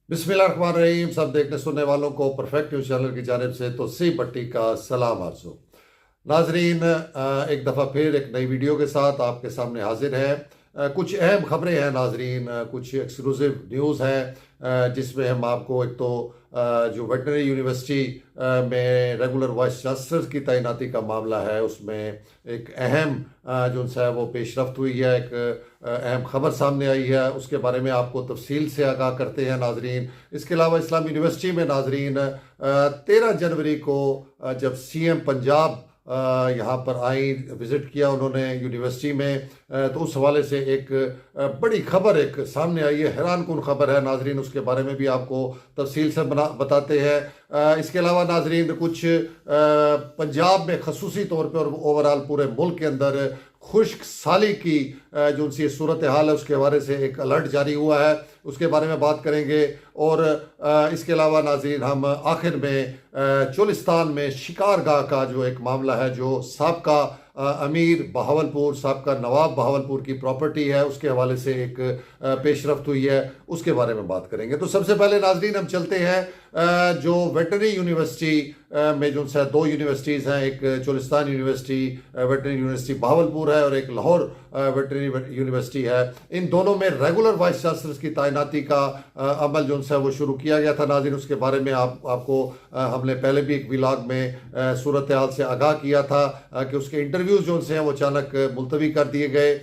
बिस्मिल्लाहिर्रहमानिर्रहीम। सब देखने सुनने वालों को परफेक्ट न्यूज़ चैनल की जानिब से तो सी पट्टी का सलाम अर्ज़ो। नाजरीन, एक दफ़ा फिर एक नई वीडियो के साथ आपके सामने हाजिर है। कुछ अहम खबरें हैं नाजरीन, कुछ एक्सक्लूसिव न्यूज़ हैं जिसमें हम आपको एक तो जो वेटनरी यूनिवर्सिटी में रेगुलर वाइस चांसलर की तैनाती का मामला है, उसमें एक अहम जो है वो पेशरफ्त हुई है, एक अहम खबर सामने आई है, उसके बारे में आपको तफसील से आगाह करते हैं नाजरीन। इसके अलावा इस्लाम यूनिवर्सिटी में नाजरीन 13 जनवरी को जब सीएम पंजाब यहाँ पर आई, विज़िट किया उन्होंने यूनिवर्सिटी में, तो उस हवाले से एक बड़ी खबर एक सामने आई है, हैरान कुन खबर है नाजरीन। उसके बारे में भी आपको तफसील से बताते हैं। इसके अलावा नाजरीन कुछ पंजाब में खसूसी तौर पर और ओवरऑल पूरे मुल्क के अंदर खुश्क साली की जो सी सूरत हाल है, उसके हवाले से एक अलर्ट जारी हुआ है, उसके बारे में बात करेंगे। और इसके अलावा नाज़रीन हम आखिर में चोलिस्तान में शिकारगाह का जो एक मामला है, जो साबका अमीर बहावलपुर, साबका नवाब बहावलपुर की प्रॉपर्टी है, उसके हवाले से एक पेशरफ्त हुई है, उसके बारे में बात करेंगे। तो सबसे पहले नाज़रीन हम चलते हैं जो वेटनरी यूनिवर्सिटी में जो है दो यूनिवर्सिटीज़ हैं, एक Cholistan university veterinary university Bahawalpur है और एक लाहौर वेटनरी यूनिवर्सिटी है। इन दोनों में रेगुलर वाइस चांसलर की तैनाती का अमल जो है वो शुरू किया गया था नाज़रीन। उसके बारे में आपको हमने पहले भी एक व्लॉग में सूरत हाल से आगाह किया था कि उसके इंटरव्यूज़ जो हैं वो अचानक मुलतवी कर दिए गए,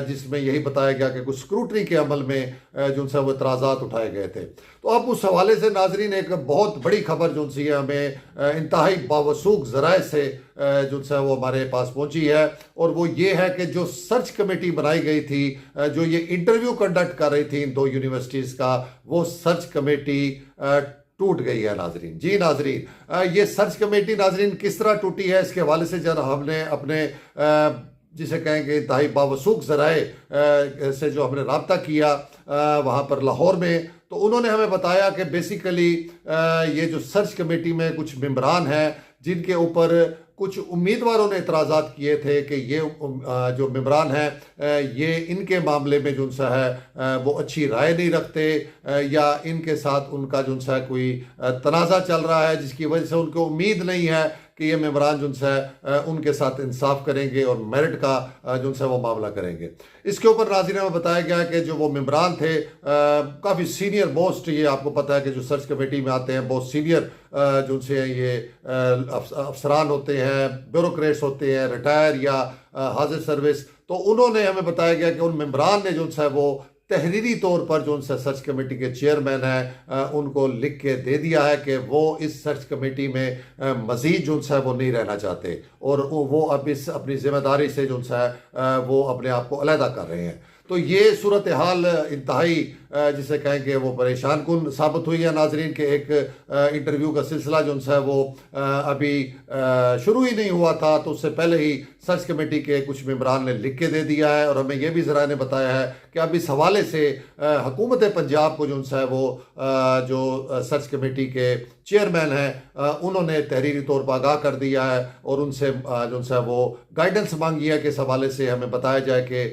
जिसमें यही बताया गया कि कुछ स्क्रूटनी के अमल में जो है वो एतराज़ात उठाए गए थे। तो अब उस हवाले से नाजरीन एक बहुत बड़ी खबर जो सी है हमें इंतहाई बावसूख ज़राए से जो है वो हमारे पास पहुंची है, और वो ये है कि जो सर्च कमेटी बनाई गई थी, जो ये इंटरव्यू कंडक्ट कर रही थी इन दो यूनिवर्सिटीज़ का, वो सर्च कमेटी टूट गई है नाजरीन। जी नाजरीन, ये सर्च कमेटी नाजरीन किस तरह टूटी है, इसके हवाले से जरा हमने अपने जिसे कहेंगे इंतहाई बावसूख ज़राए से जो हमने रब्ता किया वहाँ पर लाहौर में, तो उन्होंने हमें बताया कि बेसिकली ये जो सर्च कमेटी में कुछ मेंबरान हैं जिनके ऊपर कुछ उम्मीदवारों ने एतराज़ात किए थे कि ये जो मेंबरान हैं ये इनके मामले में जो है वो अच्छी राय नहीं रखते, या इनके साथ उनका जो है कोई तनाज़ा चल रहा है, जिसकी वजह से उनको उम्मीद नहीं है कि ये मेंबरान जो है उनके साथ इंसाफ करेंगे और मेरिट का जो है वो मामला करेंगे। इसके ऊपर नाज़रीन में बताया गया कि जो वो मेंबरान थे काफ़ी सीनियर मोस्ट, ये आपको पता है कि जो सर्च कमेटी में आते हैं बहुत सीनियर जो से ये अफसरान होते हैं, ब्यूरोक्रेट्स होते हैं, रिटायर या हाजिर सर्विस। तो उन्होंने हमें बताया गया कि उन मेंबरान ने जो है वो तहरीरी तौर पर जो उनसे सर्च कमेटी के चेयरमैन हैं उनको लिख के दे दिया है कि वो इस सर्च कमेटी में मज़ीद जो है वो नहीं रहना चाहते, और वो अब इस अपनी जिम्मेदारी से जो है वो अपने आप को अलहदा कर रहे हैं। तो ये सूरत हाल इंतहाई जिसे कहेंगे वो परेशान कुन साबित हुई है नाजरीन के एक इंटरव्यू का सिलसिला जो है वो अभी शुरू ही नहीं हुआ था, तो उससे पहले ही सर्च कमेटी के कुछ मेंबरान ने लिख के दे दिया है। और हमें यह भी ज़रा ने बताया है कि अब इस हवाले से हुकूमत पंजाब को जो है वो जो सर्च कमेटी के चेयरमैन हैं उन्होंने तहरीरी तौर पर आगाह कर दिया है और उनसे जो है वो गाइडेंस मांगी है कि इस हवाले से हमें बताया जाए कि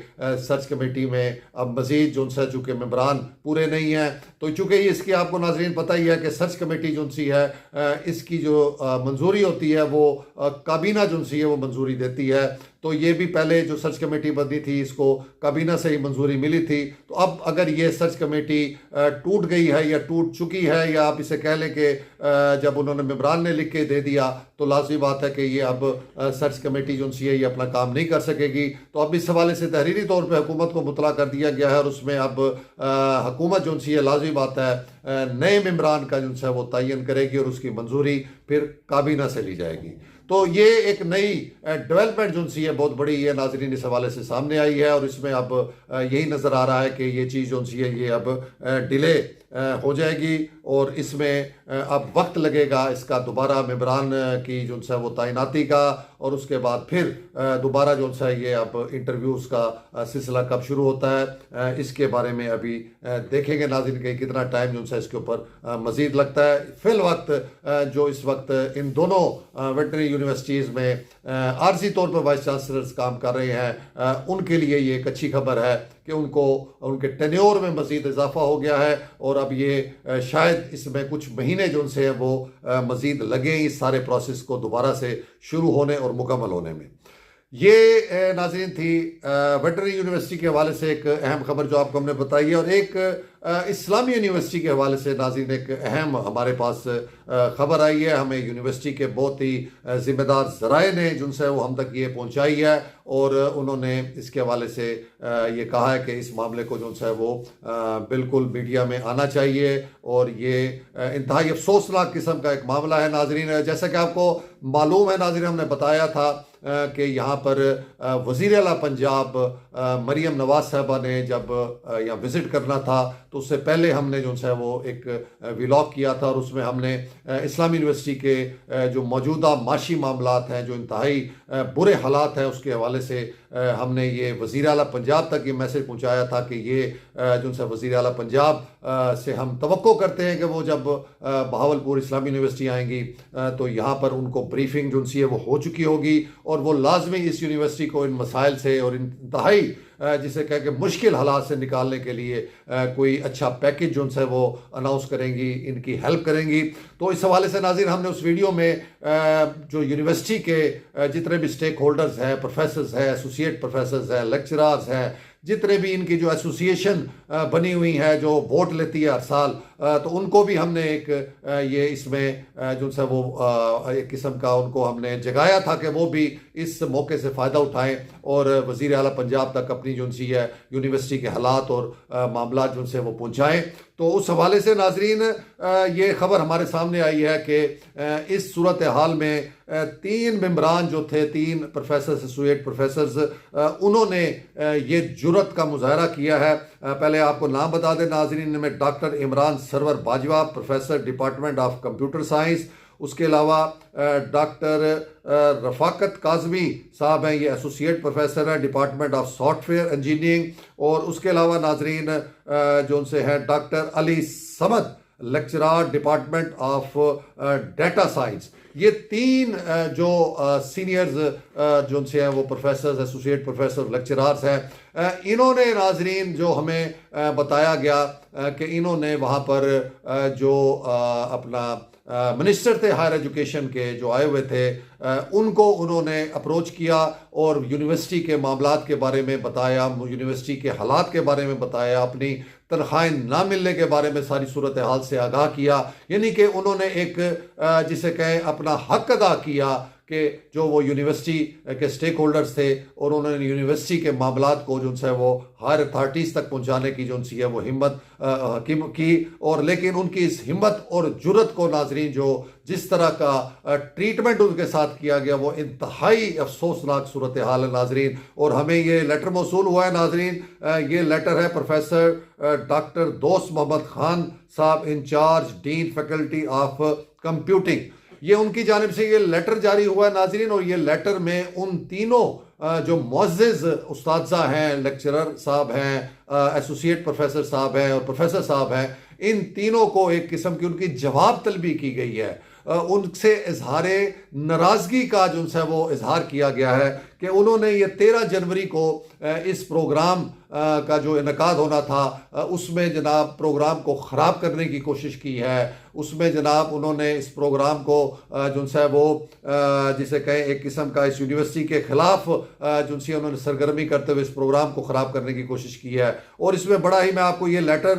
सर्च कमेटी में अब मज़ीद जो है चूँकि मेंबरान पूरे नहीं हैं, तो चूँकि इसकी आपको नाजरीन पता ही है कि सर्च कमेटी जो सी है इसकी जो मंजूरी होती है वो काबीना जो सी है वो मंजूरी देती है। तो ये भी पहले जो सर्च कमेटी बनी थी इसको काबीना से ही मंजूरी मिली थी। तो अब अगर ये सर्च कमेटी टूट गई है या टूट चुकी है, या आप इसे कह लें कि जब उन्होंने मेंबरान ने लिख के दे दिया, तो लाजमी बात है कि ये अब सर्च कमेटी जो सी है ये अपना काम नहीं कर सकेगी। तो अब इस हवाले से तहरीरी तौर पर हुकूमत को मुतला कर दिया गया है, और उसमें अब हुकूमत जो सी है लाजमी बात है नए मेंबरान का जो है वो तयन करेगी और उसकी मंजूरी फिर काबीना से ली जाएगी। तो ये एक नई डेवलपमेंट जो सी है बहुत बड़ी है नाजरीन इस हवाले से सामने आई है, और इसमें अब यही नज़र आ रहा है कि ये चीज़ जो सी है ये अब डिले हो जाएगी, और इसमें अब वक्त लगेगा इसका दोबारा मेंबरान की जो है वो तैनाती का और उसके बाद फिर दोबारा जो सा ये अब इंटरव्यूज़ का सिलसिला कब शुरू होता है, इसके बारे में अभी देखेंगे नाज़रीन के कितना टाइम जो सा इसके ऊपर मज़ीद लगता है। फिल वक्त जो इस वक्त इन दोनों वेटरनरी यूनिवर्सिटीज़ में आर्जी तौर पर वाइस चांसलर्स काम कर रहे हैं, उनके लिए ये एक अच्छी खबर है कि उनको उनके टेन्योर में मज़ीद इजाफा हो गया है और अब ये शायद इसमें कुछ महीने जो उनसे हैं वो मज़ीद लगे इस सारे प्रोसेस को दोबारा से शुरू होने और मुकम्मल होने में। ये नाज़रीन थी वेटरनरी यूनिवर्सिटी के हवाले से एक अहम खबर जो आपको हमने बताई है। और एक इस्लामी यूनिवर्सिटी के हवाले से नाज़रीन एक अहम हमारे पास खबर आई है, हमें यूनिवर्सिटी के बहुत ही ज़िम्मेदार ज़राए ने जिनसे वो हम तक ये पहुंचाई है और उन्होंने इसके हवाले से ये कहा है कि इस मामले को जो है वो बिल्कुल मीडिया में आना चाहिए और ये इंतहाई अफसोसनाक किस्म का एक मामला है नाज़रीन। जैसा कि आपको मालूम है नाज़रीन, हमने बताया था कि यहाँ पर वज़ीर आला पंजाब मरियम नवाज साहबा ने जब यहाँ विज़िट करना था तो उससे पहले हमने जो है वो एक व्लॉग किया था और उसमें हमने इस्लामी यूनिवर्सिटी के जो मौजूदा माशी मामलात हैं, जो इंतहाई बुरे हालात हैं, उसके हवाले से हमने ये वज़ीर आला पंजाब तक ये मैसेज पहुँचाया था कि ये जो है वज़ीर आला पंजाब से हम तवक्को करते हैं कि वो जब बहावलपुर इस्लामी यूनिवर्सिटी आएंगी तो यहाँ पर उनको ब्रीफिंग जो है वो हो चुकी होगी और वो लाजमी इस यूनिवर्सिटी को इन मसाइल से और इंतहाई जिसे कह के मुश्किल हालात से निकालने के लिए कोई अच्छा पैकेज जो है वो अनाउंस करेंगी, इनकी हेल्प करेंगी। तो इस हवाले से नाज़रीन हमने उस वीडियो में जो यूनिवर्सिटी के जितने भी स्टेक होल्डर्स हैं, प्रोफेसर्स हैं, एसोसिएट प्रोफेसर्स हैं, लेक्चरर्स हैं, जितने भी इनकी जो एसोसिएशन बनी हुई है जो वोट लेती है हर साल, तो उनको भी हमने एक ये इसमें जो है वो एक किस्म का उनको हमने जगाया था कि वो भी इस मौके से फ़ायदा उठाएं और वज़ीर आला पंजाब तक अपनी जो सी है यूनिवर्सिटी के हालात और मामला जो से वो पहुँचाएँ। तो उस हवाले से नाज़रीन ये ख़बर हमारे सामने आई है कि इस सूरत हाल में 3 मेंबरान जो थे, 3 प्रोफेसर्स, एसोसिएट प्रोफेसर्स, उन्होंने ये जुर्रत का मुजाहरा किया है। पहले आपको नाम बता दें नाज़रीन में doctor Imran Sarwar Bajwa, professor department of computer science, उसके अलावा डॉक्टर रफ़ाकत काज़मी साहब हैं, ये एसोसिएट प्रोफेसर हैं डिपार्टमेंट ऑफ सॉफ्टवेयर इंजीनियरिंग, और उसके अलावा नाजरीन जो उनसे हैं doctor Ali Samad, lecturer department of data science. ये 3 जो सीनियर्स जो उनसे हैं वो प्रोफेसर, एसोसिएट प्रोफेसर, लेक्चरर्स हैं। इन्होंने नाजरीन जो हमें बताया गया कि इन्होंने वहाँ पर जो अपना मिनिस्टर थे हायर एजुकेशन के जो आए हुए थे, उनको उन्होंने अप्रोच किया और यूनिवर्सिटी के मामलात के बारे में बताया, यूनिवर्सिटी के हालात के बारे में बताया, अपनी तनख्वाहें ना मिलने के बारे में सारी सूरत हाल से आगाह किया। यानी कि उन्होंने एक जिसे कहें अपना हक अदा किया कि जो वो यूनिवर्सिटी के स्टेक होल्डर्स थे और उन्होंने यूनिवर्सिटी के मामलात को जो है वो हायर अथॉरिटीज़ तक पहुंचाने की जो है वो हिम्मत की। और लेकिन उनकी इस हिम्मत और जुर्रत को नाजरीन जो जिस तरह का ट्रीटमेंट उनके साथ किया गया वो इंतहाई अफसोसनाक सूरत हाल है नाजरीन। और हमें ये लेटर मौसूल हुआ है नाजरीन, ये लेटर है प्रोफेसर डॉक्टर दोस्त मोहम्मद खान साहब, incharge dean faculty of computing, ये उनकी जानिब से ये लेटर जारी हुआ है नाजरीन। और ये लेटर में उन तीनों जो मुअज़्ज़िज़ उस्ताज़ा हैं, लेक्चरर साहब हैं, एसोसिएट प्रोफेसर साहब हैं और प्रोफेसर साहब हैं, इन तीनों को एक किस्म की उनकी जवाब तलबी की गई है। उनसे इजहार नाराज़गी का जो है वो इजहार किया गया है कि उन्होंने ये 13 जनवरी को इस प्रोग्राम का जो इनकाद होना था उसमें जनाब प्रोग्राम को ख़राब करने की कोशिश की है। उसमें जनाब उन्होंने इस प्रोग्राम को जो है वो जिसे कहें एक किस्म का इस यूनिवर्सिटी के ख़िलाफ़ जो सी उन्होंने सरगर्मी करते हुए इस प्रोग्राम को ख़राब करने की कोशिश की है। और इसमें बड़ा ही मैं आपको ये लेटर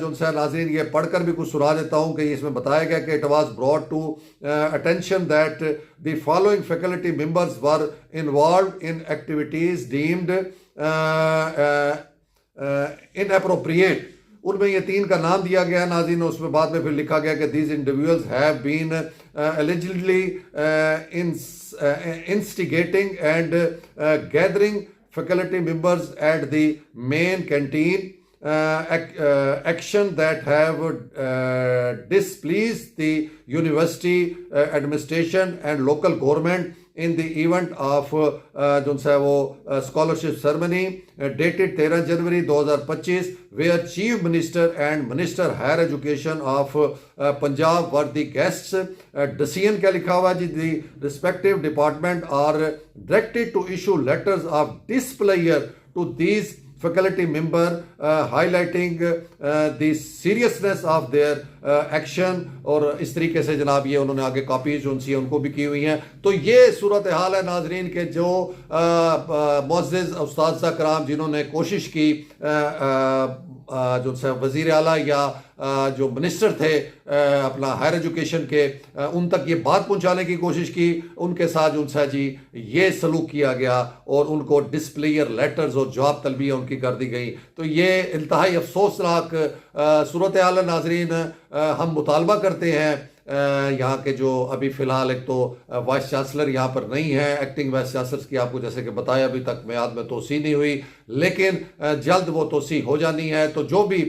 जो है नाज़रीन ये पढ़कर भी कुछ सुना देता हूँ कि इसमें बताया गया कि it was brought to attention that the following faculty members were involved in activities deemed inappropriate. उनमें ये 3 का नाम दिया गया नाज़रीन। उसमें बाद में फिर लिखा गया कि these individuals have been allegedly instigating and gathering faculty members at the main canteen, action that have displeased the university administration and local government in the event of जो है वो scholarship ceremony dated 13 January 2025 where chief minister and minister higher education of Punjab were the guests. Decision क्या लिखा हुआ है जी, the respective department are directed to issue letters of displeasure to these faculty member highlighting the seriousness of their action। और इस तरीके से जनाब ये उन्होंने आगे कॉपीज जो उनसी उनको भी की हुई हैं। तो ये सूरत हाल है नाजरीन के जो मुअज़्ज़िज़ उस्ताद कराम जिन्होंने कोशिश की जो वज़ीर आला या जो मिनिस्टर थे अपना हायर एजुकेशन के उन तक ये बात पहुंचाने की कोशिश की, उनके साथ जो सा जी ये सलूक किया गया और उनको डिसप्लेयर लेटर्स और जवाब तलबियाँ उनकी कर दी गई। तो ये इंतहाई अफसोसनाक सूरत हाल नाजरीन। हम मुतालबा करते हैं यहाँ के जो अभी फ़िलहाल एक तो वाइस चांसलर यहाँ पर नहीं है, एक्टिंग वाइस चांसलर की आपको जैसे कि बताया अभी तक मियाद में तोसी नहीं हुई, लेकिन जल्द वो तोसी हो जानी है। तो जो भी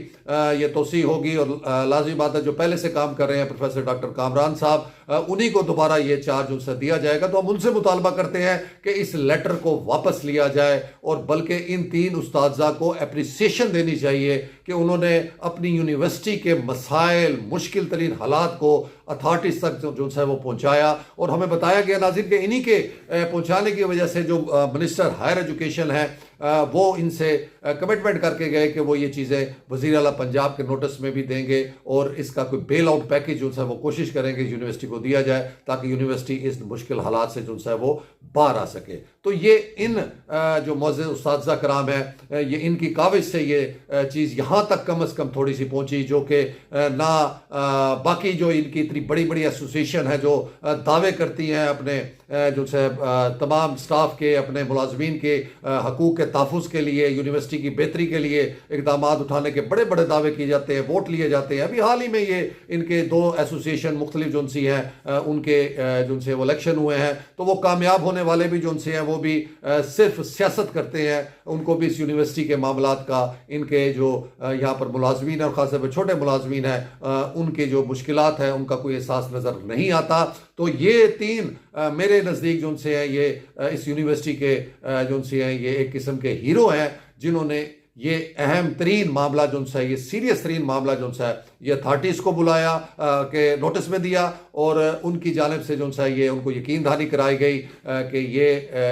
ये तोसी होगी और लाजमी बात है जो पहले से काम कर रहे हैं प्रोफेसर डॉक्टर कामरान साहब, उन्हीं को दोबारा ये चार्ज उनसे दिया जाएगा। तो हम उनसे मुतालबा करते हैं कि इस लेटर को वापस लिया जाए और बल्कि इन 3 उस्ताज़ा को अप्रिसिएशन देनी चाहिए कि उन्होंने अपनी यूनिवर्सिटी के मसाइल मुश्किल तरीन हालात को अथॉरिटीज तक जो है वो पहुंचाया। और हमें बताया गया नाज़रीन के इन्हीं के पहुंचाने की वजह से जो मिनिस्टर हायर एजुकेशन है वो इनसे कमिटमेंट करके गए कि वो ये चीज़ें वज़ीर आला पंजाब के नोटिस में भी देंगे और इसका कोई बेल आउट पैकेज जो है वो कोशिश करेंगे यूनिवर्सिटी को दिया जाए ताकि यूनिवर्सिटी इस मुश्किल हालात से जो है वो बाहर आ सके। तो ये इन जो मुअज़्ज़िज़ उस्ताद कराम है ये इनकी काविश से ये चीज़ यहाँ तक कम अज़ कम थोड़ी सी पहुँची, जो कि ना बाकी जो इनकी इतनी बड़ी बड़ी एसोसिएशन है जो दावे करती हैं अपने जो है तमाम स्टाफ के अपने मुलाजमीन के हकूक़ के तहफ़्फ़ुज़ के लिए यूनिवर्सिटी की बेहतरी के लिए इक़दाम उठाने के बड़े बड़े दावे किए जाते हैं, वोट लिए जाते हैं। अभी हाल ही में ये इनके 2 एसोसिएशन मुख्तलिफ जो सी हैं उनके जो से वो इलेक्शन हुए हैं, तो वो कामयाब होने वाले भी जो से हैं वो भी सिर्फ सियासत करते हैं। उनको भी इस यूनिवर्सिटी के मामलात का इनके जो यहाँ पर मुलाजमीन और ख़ास तौर पर छोटे मुलाजमीन हैं उनके जो मुश्किलात हैं उनका कोई एहसास नज़र नहीं आता। तो ये 3 मेरे नज़दीक जो से हैं ये इस यूनिवर्सिटी के जो से हैं ये एक किस्म के हीरो हैं जिन्होंने ये अहम तरीन मामला जो है ये सीरियस तरीन मामला जो है ये अथॉरिटीज़ को बुलाया के नोटिस में दिया और उनकी जानिब से जो है ये उनको यकीन दहानी कराई गई कि ये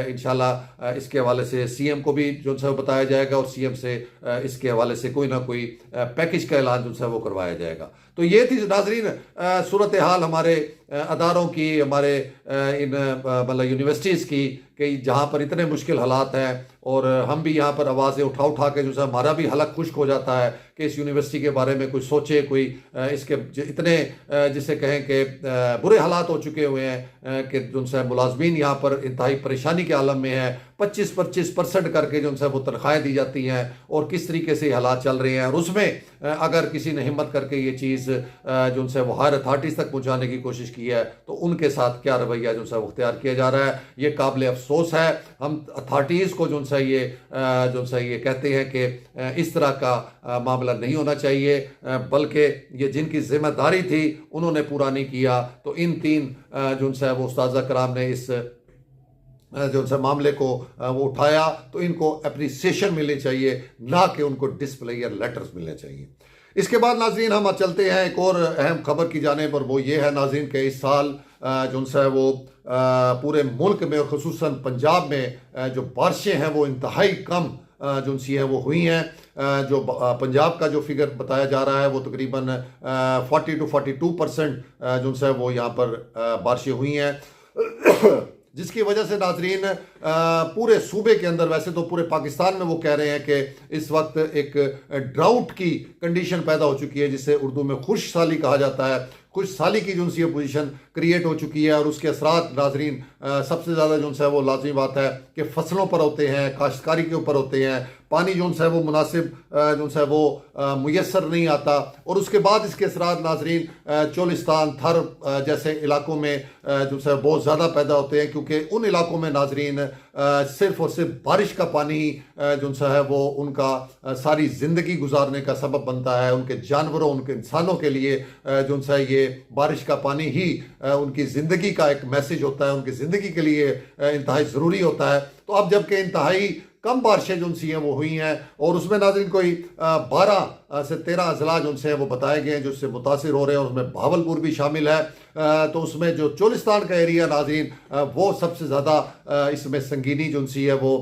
इंशाल्लाह इसके हवाले से सीएम को भी जो है बताया जाएगा और सीएम से इसके हवाले से कोई ना कोई पैकेज का ऐलान जो है वो करवाया जाएगा। तो ये थी नाजरीन सूरत हाल हमारे अदारों की, हमारे इन मतलब यूनिवर्सिटीज़ की कि जहाँ पर इतने मुश्किल हालात हैं और हम भी यहाँ पर आवाज़ें उठा उठा के जो है हमारा भी हलक खुश्क हो जाता है कि इस यूनिवर्सिटी के बारे में कोई सोचे, कोई इसके इतने जिसे कहें कि बुरे हालात हो चुके हुए हैं कि जो है मुलाजमीन यहाँ पर इंतहाई परेशानी के आलम में है। 25% करके जो है वो तनख्वाहें दी जाती हैं और किस तरीके से हालात चल रहे हैं। और उसमें अगर किसी ने हिम्मत करके ये चीज़ जो है वो हायर अथॉरिटीज़ तक पहुँचाने की कोशिश की है तो उनके साथ क्या रवैया जो है वो अख्तियार किया जा रहा है, ये काबिल अफसोस है। हम अथॉरिटीज़ को जो है ये कहते हैं कि इस तरह का मामला नहीं होना चाहिए, बल्कि ये जिनकी जिम्मेदारी थी उन्होंने पूरा नहीं किया। तो इन 3 जो है वो उस्ताद कराम ने इस जो है मामले को वो उठाया तो इनको अप्रिसिएशन मिलनी चाहिए, ना कि उनको डिसप्लेयर लेटर्स मिलने चाहिए। इसके बाद नाज़रीन हम चलते हैं एक और अहम खबर की जानिब और वो ये है नाज़रीन के इस साल जो है वो पूरे मुल्क में और ख़ुसूसन पंजाब में जो बारिशें हैं वो इंतहाई कम जो सी है वो हुई हैं। जो पंजाब का जो फिगर बताया जा रहा है वो तकरीबन 40 to 42% जो है वो यहाँ पर बारिशें हुई हैं जिसकी वजह से नाजरीन पूरे सूबे के अंदर, वैसे तो पूरे पाकिस्तान में वो कह रहे हैं कि इस वक्त एक ड्राउट की कंडीशन पैदा हो चुकी है जिसे उर्दू में खुशहाली कहा जाता है। खुशहाली की जो सी पोजीशन क्रिएट हो चुकी है और उसके असरात नाजरीन सबसे ज़्यादा जो है वो लाजमी बात है कि फसलों पर होते हैं, काश्तकारी के ऊपर होते हैं। पानी जो है वो मुनासिब जो है वो मुयसर नहीं आता और उसके बाद इसके असरात नाजरीन चोलिस्तान, थर जैसे इलाकों में जो है बहुत ज़्यादा पैदा होते हैं क्योंकि उन इलाकों में नाजरीन सिर्फ और सिर्फ बारिश का पानी जो सा है वो उनका सारी ज़िंदगी गुजारने का सबब बनता है। उनके जानवरों, उनके इंसानों के लिए जो सा ये बारिश का पानी ही उनकी ज़िंदगी का एक मैसेज होता है, उनकी ज़िंदगी के लिए इंतहाई ज़रूरी होता है। तो अब जबकि इंतहाई कम बारिशें जो सी हैं वो हुई हैं और उसमें नाज़रीन कोई 12 से 13 अजला जो से हैं वो बताए गए हैं जो उससे मुतासिर हो रहे हैं, उसमें भावलपुर भी शामिल है। तो उसमें जो चोलिस्तान का एरिया नाज़रीन वो सबसे ज़्यादा इसमें संगीनी जो सी है वो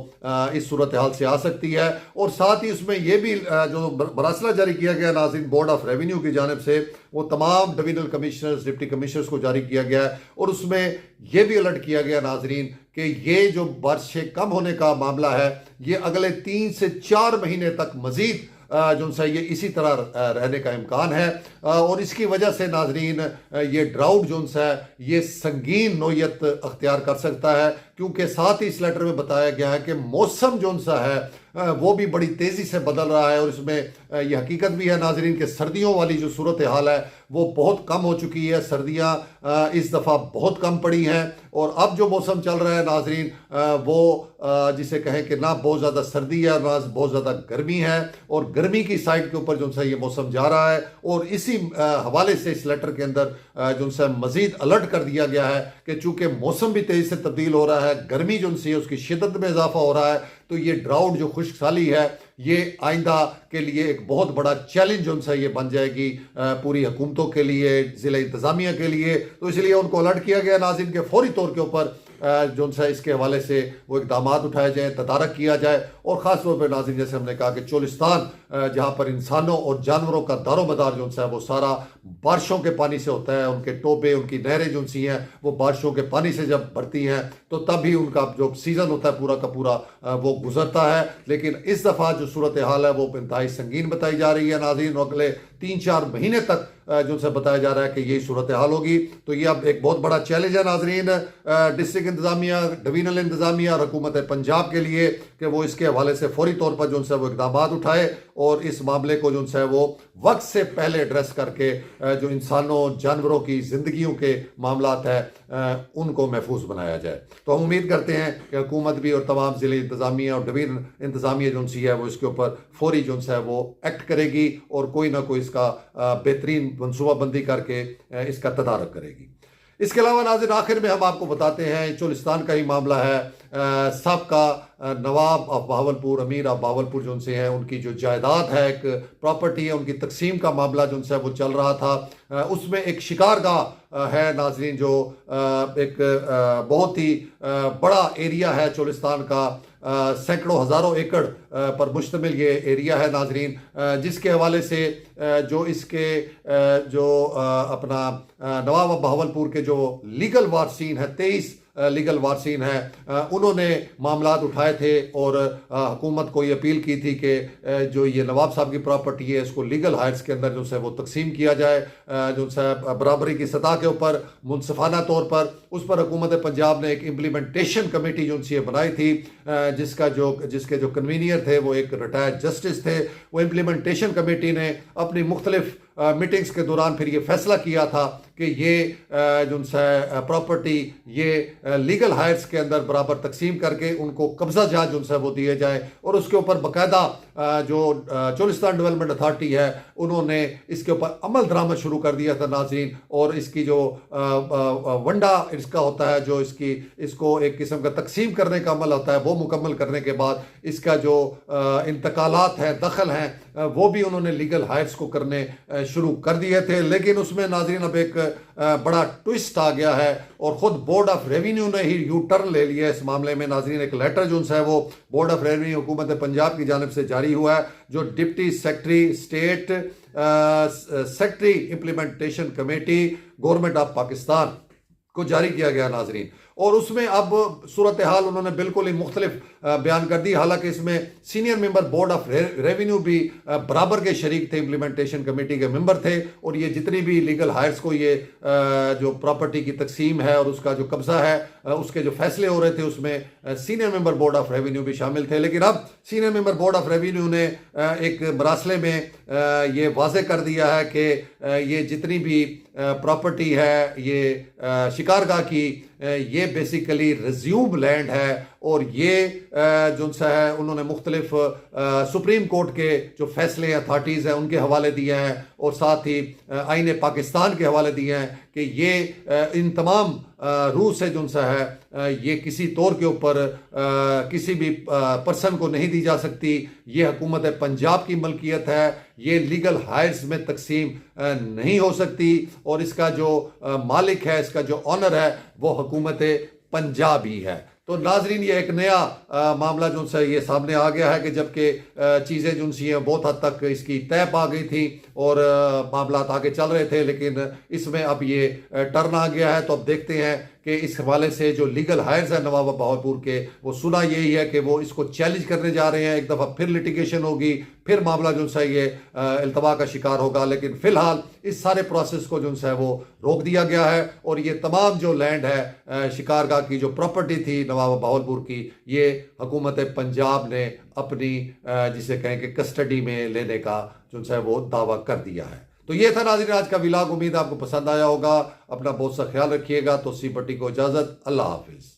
इस सूरत हाल से आ सकती है। और साथ ही उसमें ये भी जो मरासला जारी किया गया नाज़रीन बोर्ड ऑफ रेवेन्यू की जानिब से, वो तमाम डिविजनल कमिश्नर्स, डिप्टी कमिश्नर्स को जारी किया गया है और उसमें यह भी अलर्ट किया गया नाज़रीन कि ये जो बारिशें कम होने का मामला है ये अगले 3 से 4 महीने तक मज़ीद जो सा ये इसी तरह रहने का इम्कान है। और इसकी वजह से नाजरीन ये ड्राउट जो सा है ये संगीन नोयत अख्तियार कर सकता है, क्योंकि साथ ही इस लेटर में बताया गया है कि मौसम जो सा है वो भी बड़ी तेज़ी से बदल रहा है। और इसमें ये हकीकत भी है नाजरीन कि सर्दियों वाली जो सूरत हाल है वो बहुत कम हो चुकी है। सर्दियाँ इस दफ़ा बहुत कम पड़ी हैं और अब जो मौसम चल रहा है नाजरीन वो जिसे कहें कि ना बहुत ज़्यादा सर्दी है ना बहुत ज़्यादा गर्मी है, और गर्मी की साइड के ऊपर जो सा ये मौसम जा रहा है। और इसी हवाले से इस लेटर के अंदर जो सा मज़ीद अलर्ट कर दिया गया है कि चूँकि मौसम भी तेज़ी से तब्दील हो रहा है, गर्मी जो सी है उसकी शिद्दत में इजाफा हो रहा है, तो ये ड्राउट जो खुश्क साली है ये आइंदा के लिए एक बहुत बड़ा चैलेंज जो सा ये बन जाएगी पूरी हुकूमतों के लिए, ज़िला इंतज़ामिया के लिए। तो इसलिए उनको अलर्ट किया गया नाज़रीन के फौरी तौर के ऊपर जो सा इसके हवाले से वो इक़दाम उठाए जाए, तदारक किया जाए। और ख़ास तौर पर नाज़रीन जैसे हमने कहा कि चोलिस्तान जहाँ पर इंसानों और जानवरों का दारोमदार जो सा है वो सारा बारिशों के पानी से होता है। उनके टोबे, उनकी नहरें जो सी हैं वो बारिशों के पानी से जब भरती हैं तो तब ही उनका जो सीज़न होता है पूरा का पूरा वो गुजरता है। लेकिन इस दफ़ा जो सूरत हाल है वो इंतहाई संगीन बताई जा रही है नाज़रीन। अगले 3-4 महीने तक जो से बताया जा रहा है कि यही सूरत हाल होगी। तो ये अब एक बहुत बड़ा चैलेंज है नाज़रीन डिस्ट्रिक्ट इंतज़ामिया, डिवीजनल इंतज़ामिया और हुकूमत पंजाब के लिए कि वो इसके हवाले से फौरी तौर पर जो है वो इक़दाम उठाए और इस मामले को जो है वो वक्त से पहले एड्रेस करके जो इंसानों, जानवरों की ज़िंदगियों के मामलात है उनको महफूज बनाया जाए। तो हम उम्मीद करते हैं कि हुकूमत भी और तमाम ज़िले इंतज़ामिया और डिवीजन इंतज़ामिया जो सी है वो इसके ऊपर फौरी जो है वो एक्ट करेगी और कोई ना कोई इसका बेहतरीन मनसूबाबंदी करके इसका तदारक करेगी। इसके अलावा नाज़रीन आखिर में हम आपको बताते हैं चोलिस्तान का ही मामला है। साबका नवाब ऑफ बहावलपुर, अमीर ऑफ बहावलपुर जो उनसे हैं, उनकी जो जायदाद है, एक प्रॉपर्टी है, उनकी तकसीम का मामला जो उनसे वो चल रहा था। उसमें एक शिकारगाह है नाजरीन जो एक बहुत ही बड़ा एरिया है चोलिस्तान का, सैकड़ों हज़ारों एकड़ पर मुश्तमिल ये एरिया है नाजरीन, जिसके हवाले से जो इसके जो अपना नवाब ऑफ बहावलपुर के जो लीगल वारसीन है, 23 लीगल वारसीन हैं, उन्होंने मामलात उठाए थे और हुकूमत को ये अपील की थी कि जो ये नवाब साहब की प्रॉपर्टी है इसको लीगल हाइट्स के अंदर जो है वो तकसीम किया जाए, जो है बराबरी की सतह के ऊपर मुनसफाना तौर पर। उस पर हुकूमत पंजाब ने एक इम्प्लीमेंटेशन कमेटी जो सी बनाई थी, जिसके जो कन्वीनियर थे वो एक रिटायर्ड जस्टिस थे। वो इम्प्लीमेंटेशन कमेटी ने अपनी मुख्तलिफ मीटिंग्स के दौरान फिर ये फैसला किया था कि ये जो है प्रॉपर्टी ये लीगल हायर्स के अंदर बराबर तकसीम करके उनको कब्जा जात जो है वो दिए जाए। और उसके ऊपर बाकायदा जो चोलिस्तान डेवलपमेंट अथॉरिटी है उन्होंने इसके ऊपर अमल दरामद शुरू कर दिया था नाज़रीन। और इसकी जो वंडा इसका होता है, जो इसको एक किस्म का तकसीम करने का अमल होता है, वो मुकम्मल करने के बाद इसका जो इंतकालात हैं, दखल हैं, वो भी उन्होंने लीगल हायर्स को करने शुरू कर दिए थे। लेकिन उसमें नाज़रीन अब एक बड़ा ट्विस्ट आ गया है और ख़ुद बोर्ड ऑफ रेवेन्यू ने ही यू टर्न ले लिया इस मामले में नाज़रीन। एक लेटर जो है वो बोर्ड ऑफ रेवेन्यू हुकूमत पंजाब की जानिब से जारी हुआ है, जो deputy secretary state secretary implementation committee government of Pakistan को जारी किया गया नाज़रीन। और उसमें अब सूरत हाल उन्होंने बिल्कुल ही मुख्तलिफ बयान कर दी। हालांकि इसमें senior member board of revenue भी बराबर के शरीक थे, इम्प्लीमेंटेशन कमेटी के मेंबर थे। और ये जितनी भी लीगल हायर्स को ये जो प्रॉपर्टी की तकसीम है और उसका जो कब्जा है उसके जो फैसले हो रहे थे उसमें senior member board of revenue भी शामिल थे। लेकिन अब senior member board of revenue ने एक मरासले में ये वाजे कर दिया है कि ये जितनी भी प्रॉपर्टी है ये शिकारगाह की, ये बेसिकली रिज्यूम लैंड है और ये जो सा है उन्होंने मुख्तलिफ सुप्रीम कोर्ट के जो फैसले अथॉरिटीज़ हैं उनके हवाले दिए हैं और साथ ही आईन पाकिस्तान के हवाले दिए हैं कि ये इन तमाम रूह से जो सा है ये किसी तौर के ऊपर किसी भी पर्सन को नहीं दी जा सकती। ये हुकूमत पंजाब की मलकियत है, ये लीगल हायर्स में तकसीम नहीं हो सकती और इसका जो मालिक है, इसका जो ऑनर है वो हुकूमत पंजाब ही है। तो नाजरीन ये एक नया मामला जो सा ये सामने आ गया है कि जबकि चीज़ें जो सी हैं बहुत हद तक इसकी तय पा गई थी और मामला आगे चल रहे थे, लेकिन इसमें अब ये टर्न आ गया है। तो अब देखते हैं कि इस हवाले से जो लीगल हायर्स हैं नवाब बहावलपुर के, वो सुना यही है कि वो इसको चैलेंज करने जा रहे हैं। एक दफ़ा फिर लिटिगेशन होगी, फिर मामला जो सा ये इल्तवा का शिकार होगा, लेकिन फिलहाल इस सारे प्रोसेस को जो सा है वो रोक दिया गया है और ये तमाम जो लैंड है शिकारगाह की जो प्रॉपर्टी थी नवाब बहावलपुर की, ये हुकूमत पंजाब ने अपनी जिसे कहें कि कस्टडी में लेने का जो है वो दावा कर दिया है। तो ये था नाज़रीन आज का व्लॉग, उम्मीद आपको पसंद आया होगा। अपना बहुत सा ख्याल रखिएगा। तो सी पट्टी को इजाज़त, अल्लाह हाफिज़।